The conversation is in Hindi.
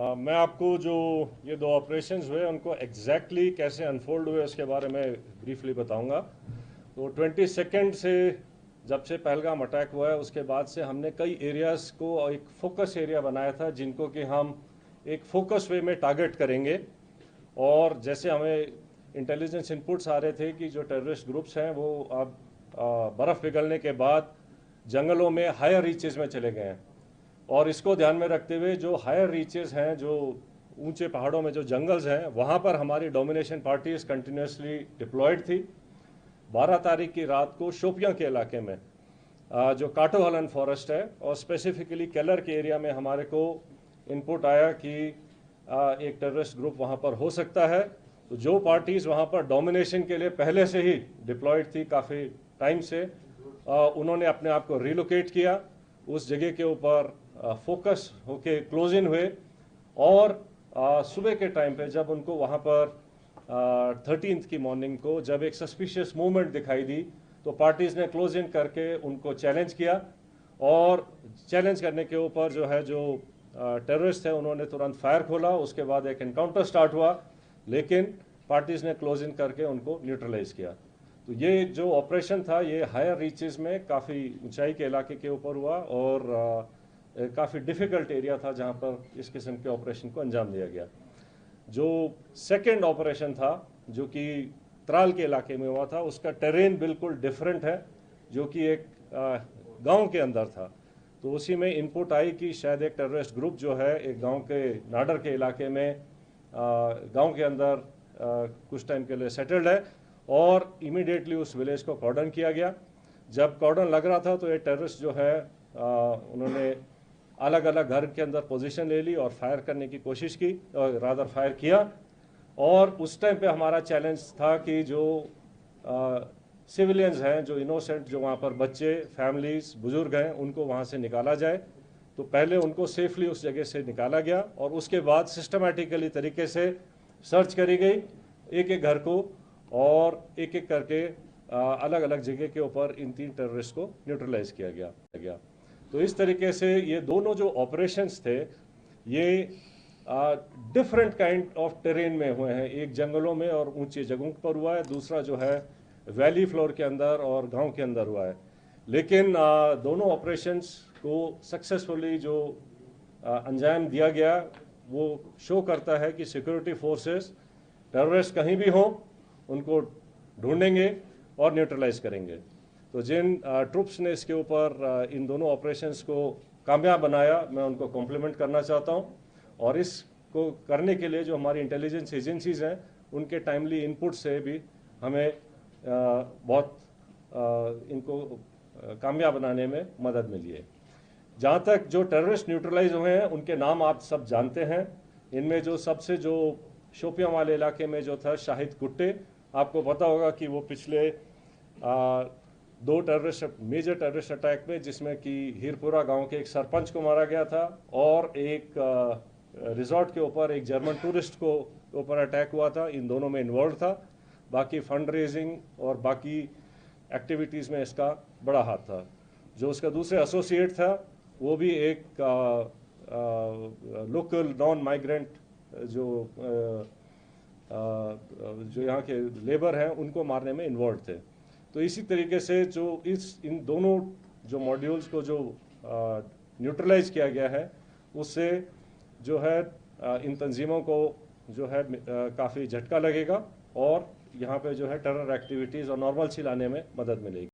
मैं आपको जो ये दो ऑपरेशंस हुए उनको एग्जैक्टली कैसे अनफोल्ड हुए उसके बारे में ब्रीफली बताऊंगा। तो 22 से जब से पहलगाम अटैक हुआ है उसके बाद से हमने कई एरियाज़ को एक फोकस एरिया बनाया था जिनको कि हम एक फोकस वे में टारगेट करेंगे। और जैसे हमें इंटेलिजेंस इनपुट्स आ रहे थे कि जो टेररिस्ट ग्रुप्स हैं वो अब बर्फ़ पिघलने के बाद जंगलों में हायर रीचेस में चले गए हैं। और इसको ध्यान में रखते हुए जो हायर रीचेस हैं, जो ऊंचे पहाड़ों में जो जंगल्स हैं, वहाँ पर हमारी डोमिनेशन पार्टीज कंटिन्यूसली डिप्लॉयड थी। 12 तारीख की रात को शोपियां के इलाके में जो काटोहलन फॉरेस्ट है और स्पेसिफिकली केलर के एरिया में हमारे को इनपुट आया कि एक टेररिस्ट ग्रुप वहाँ पर हो सकता है। तो जो पार्टीज़ वहाँ पर डोमिनेशन के लिए पहले से ही डिप्लॉयड थी काफ़ी टाइम से, उन्होंने अपने आप को रिलोकेट किया, उस जगह के ऊपर फोकस होके क्लोज इन हुए। और सुबह के टाइम पे जब उनको वहाँ पर 13th की मॉर्निंग को जब एक सस्पिशियस मूवमेंट दिखाई दी तो पार्टीज़ ने क्लोज इन करके उनको चैलेंज किया। और चैलेंज करने के ऊपर जो है जो टेररिस्ट थे उन्होंने तुरंत फायर खोला। उसके बाद एक एनकाउंटर स्टार्ट हुआ, लेकिन पार्टीज़ ने क्लोज इन करके उनको न्यूट्रलाइज किया। तो ये जो ऑपरेशन था ये हायर रीचेस में काफ़ी ऊंचाई के इलाके के ऊपर हुआ और काफ़ी डिफ़िकल्ट एरिया था जहाँ पर इस किस्म के ऑपरेशन को अंजाम दिया गया। जो सेकंड ऑपरेशन था जो कि त्राल के इलाके में हुआ था, उसका टेरेन बिल्कुल डिफरेंट है, जो कि एक गांव के अंदर था। तो उसी में इनपुट आई कि शायद एक टेररिस्ट ग्रुप जो है एक गांव के नाडर के इलाके में गांव के अंदर कुछ टाइम के लिए सेटल्ड है। और इमीडिएटली उस विलेज को कॉर्डन किया गया। जब कॉर्डन लग रहा था तो ये टेररिस्ट जो है उन्होंने अलग अलग घर के अंदर पोजीशन ले ली और फायर करने की कोशिश की, रादर फायर किया। और उस टाइम पे हमारा चैलेंज था कि जो सिविलियंस हैं, जो इनोसेंट, जो वहाँ पर बच्चे, फैमिलीज, बुजुर्ग हैं, उनको वहाँ से निकाला जाए। तो पहले उनको सेफली उस जगह से निकाला गया और उसके बाद सिस्टमेटिकली तरीके से सर्च करी गई एक एक घर को, और एक एक करके अलग अलग जगह के ऊपर इन 3 टेररिस्ट को न्यूट्रलाइज किया गया। तो इस तरीके से ये दोनों जो ऑपरेशंस थे ये डिफरेंट काइंड ऑफ टेरेन में हुए हैं। एक जंगलों में और ऊंची जगहों पर हुआ है, दूसरा जो है वैली फ्लोर के अंदर और गांव के अंदर हुआ है। लेकिन दोनों ऑपरेशंस को सक्सेसफुली जो अंजाम दिया गया वो शो करता है कि सिक्योरिटी फोर्सेस टेररिस्ट कहीं भी हों उनको ढूंढेंगे और न्यूट्रलाइज करेंगे। तो जिन ट्रुप्स ने इसके ऊपर इन दोनों ऑपरेशंस को कामयाब बनाया, मैं उनको कॉम्प्लीमेंट करना चाहता हूं। और इसको करने के लिए जो हमारी इंटेलिजेंस एजेंसीज हैं उनके टाइमली इनपुट से भी हमें बहुत इनको कामयाब बनाने में मदद मिली है। जहाँ तक जो टेररिस्ट न्यूट्रलाइज हुए हैं उनके नाम आप सब जानते हैं। इनमें जो सबसे जो शोपियां वाले इलाके में जो था शाहिद कुट्टे, आपको पता होगा कि वो पिछले 2 मेजर टेररिस्ट अटैक में, जिसमें कि हीरपुरा गांव के एक सरपंच को मारा गया था और एक रिजॉर्ट के ऊपर एक जर्मन टूरिस्ट को ऊपर अटैक हुआ था, इन दोनों में इन्वॉल्व था। बाकी फंड रेजिंग और बाकी एक्टिविटीज़ में इसका बड़ा हाथ था। जो उसका दूसरे एसोसिएट था वो भी एक लोकल नॉन माइग्रेंट जो यहाँ के लेबर हैं उनको मारने में इन्वॉल्व थे। तो इसी तरीके से जो इन दोनों जो मॉड्यूल्स को जो न्यूट्रलाइज किया गया है उससे जो है इन तंजीमों को जो है काफ़ी झटका लगेगा और यहाँ पे जो है टेरर एक्टिविटीज़ और नॉर्मलसी लाने में मदद मिलेगी।